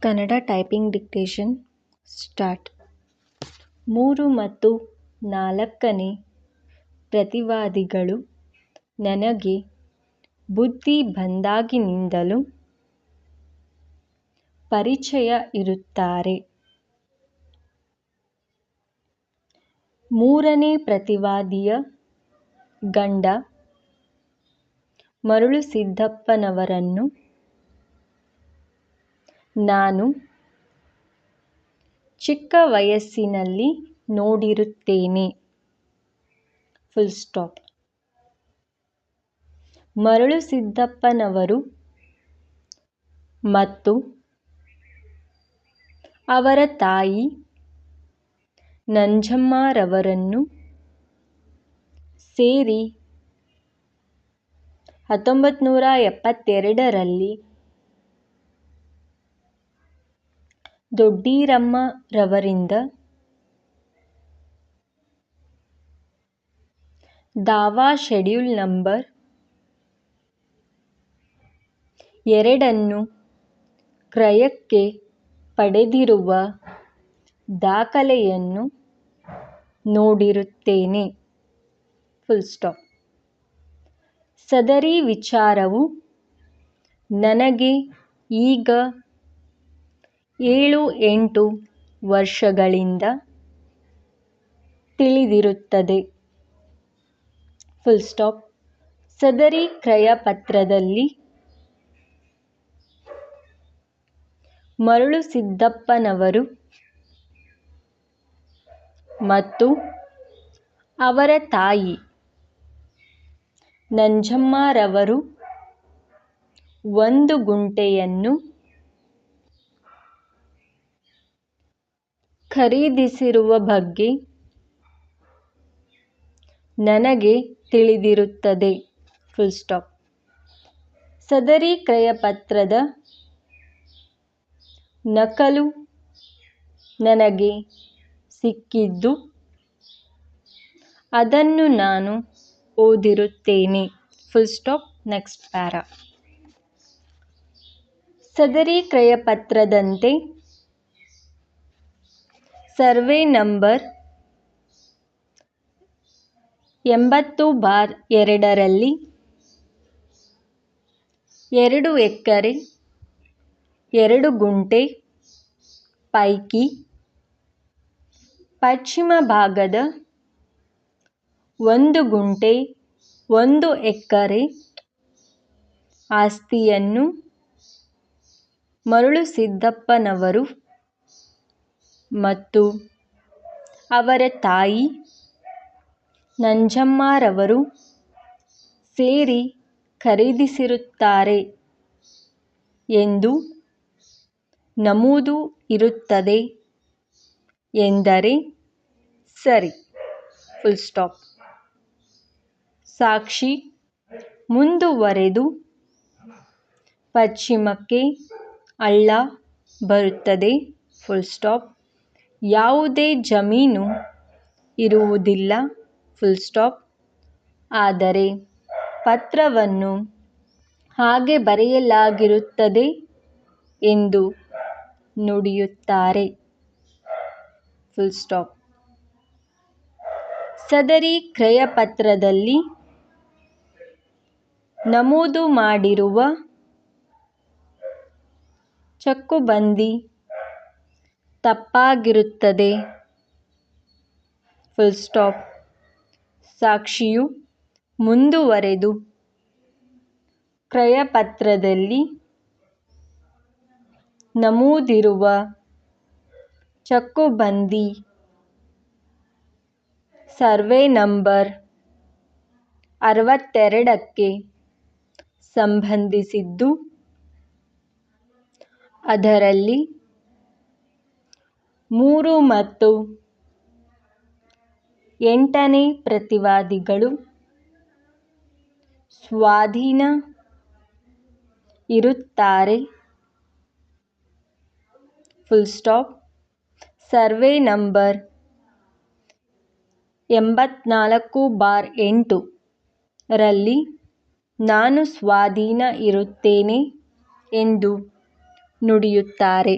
Kannada typing dictation start. 3 ಮತ್ತು 4ನೇ ಪ್ರತಿವಾದಿಗಳು ನನಗೆ ಬುದ್ಧಿ ಬಂದಾಗಿನಿಂದಲೂ ಪರಿಚಯ ಇರುತ್ತಾರೆ. 3ನೇ ಪ್ರತಿವಾದಿಯ ಗಂಡ ಮರುಳುಸಿದ್ದಪ್ಪನವರನ್ನು ನಾನು ಚಿಕ್ಕ ವಯಸ್ಸಿನಲ್ಲಿ ನೋಡಿರುತ್ತೇನೆ. ಮರುಳುಸಿದ್ದಪ್ಪನವರು ಮತ್ತು ಅವರ ತಾಯಿ ನಂಜಮ್ಮರವರನ್ನು ಸೇರಿ 1972ರಲ್ಲಿ ದೊಡ್ಡೀರಮ್ಮರವರಿಂದ ದಾವಾ ಶೆಡ್ಯೂಲ್ ನಂಬರ್ 2 ಕ್ರಯಕ್ಕೆ ಪಡೆದಿರುವ ದಾಖಲೆಯನ್ನು ನೋಡಿರುತ್ತೇನೆ. ಸದರಿ ವಿಚಾರವು ನನಗೆ ಈಗ 7-8 ವರ್ಷಗಳಿಂದ ತಿಳಿದಿರುತ್ತದೆ. ಸದರಿ ಕ್ರಯಪತ್ರದಲ್ಲಿ ಮರುಳುಸಿದ್ದಪ್ಪನವರು ಮತ್ತು ಅವರ ತಾಯಿ ನಂಜಮ್ಮರವರು 1 ಗುಂಟೆಯನ್ನು ಖರೀದಿಸಿರುವ ಬಗ್ಗೆ ನನಗೆ ತಿಳಿದಿರುತ್ತದೆ. ಸದರಿ ಕ್ರಯಪತ್ರದ ನಕಲು ನನಗೆ ಸಿಕ್ಕಿದ್ದು ಅದನ್ನು ನಾನು ಓದಿರುತ್ತೇನೆ. Next para. ಸದರಿ ಕ್ರಯಪತ್ರದಂತೆ ಸರ್ವೆ ನಂಬರ್ 80/2ರಲ್ಲಿ 2 ಎಕರೆ 2 ಗುಂಟೆ ಪೈಕಿ ಪಶ್ಚಿಮ ಭಾಗದ 1 ಗುಂಟೆ 1 ಎಕರೆ ಆಸ್ತಿಯನ್ನು ಮರುಳುಸಿದ್ದಪ್ಪನವರು ಮತ್ತು ಅವರ ತಾಯಿ ನಂಜಮ್ಮರವರು ಸೇರಿ ಖರೀದಿಸಿರುತ್ತಾರೆ ಎಂದು ನಮೂದು ಇರುತ್ತದೆ ಎಂದರೆ ಸರಿ. ಸಾಕ್ಷಿ ಮುಂದುವರೆದು ಪಶ್ಚಿಮಕ್ಕೆ ಹಳ್ಳ ಬರುತ್ತದೆ. ಯಾವುದೇ ಜಮೀನು ಇರುವುದಿಲ್ಲ. ಆದರೆ ಪತ್ರವನ್ನು ಹಾಗೆ ಬರೆಯಲಾಗಿರುತ್ತದೆ ಎಂದು ನುಡಿಯುತ್ತಾರೆ. ಸದರಿ ಕ್ರಯಪತ್ರದಲ್ಲಿ ನಮೂದು ಮಾಡಿರುವ ಚಕ್ಕುಬಂದಿ ತಪ್ಪಾಗಿರುತ್ತದೆ. ಸಾಕ್ಷಿಯು ಮುಂದುವರೆದು ಕ್ರಯಪತ್ರದಲ್ಲಿ ನಮೂದಿರುವ ಚಕ್ಕುಬಂದಿ ಸರ್ವೆ ನಂಬರ್ 62ಕ್ಕೆ ಸಂಬಂಧಿಸಿದ್ದು ಅದರಲ್ಲಿ 3 ಮತ್ತು 8ನೇ ಪ್ರತಿವಾದಿಗಳು ಸ್ವಾಧೀನ ಇರುತ್ತಾರೆ. ಸರ್ವೆ ನಂಬರ್ 84/8ರಲ್ಲಿ ನಾನು ಸ್ವಾಧೀನ ಇರುತ್ತೇನೆ ಎಂದು ನುಡಿಯುತ್ತಾರೆ.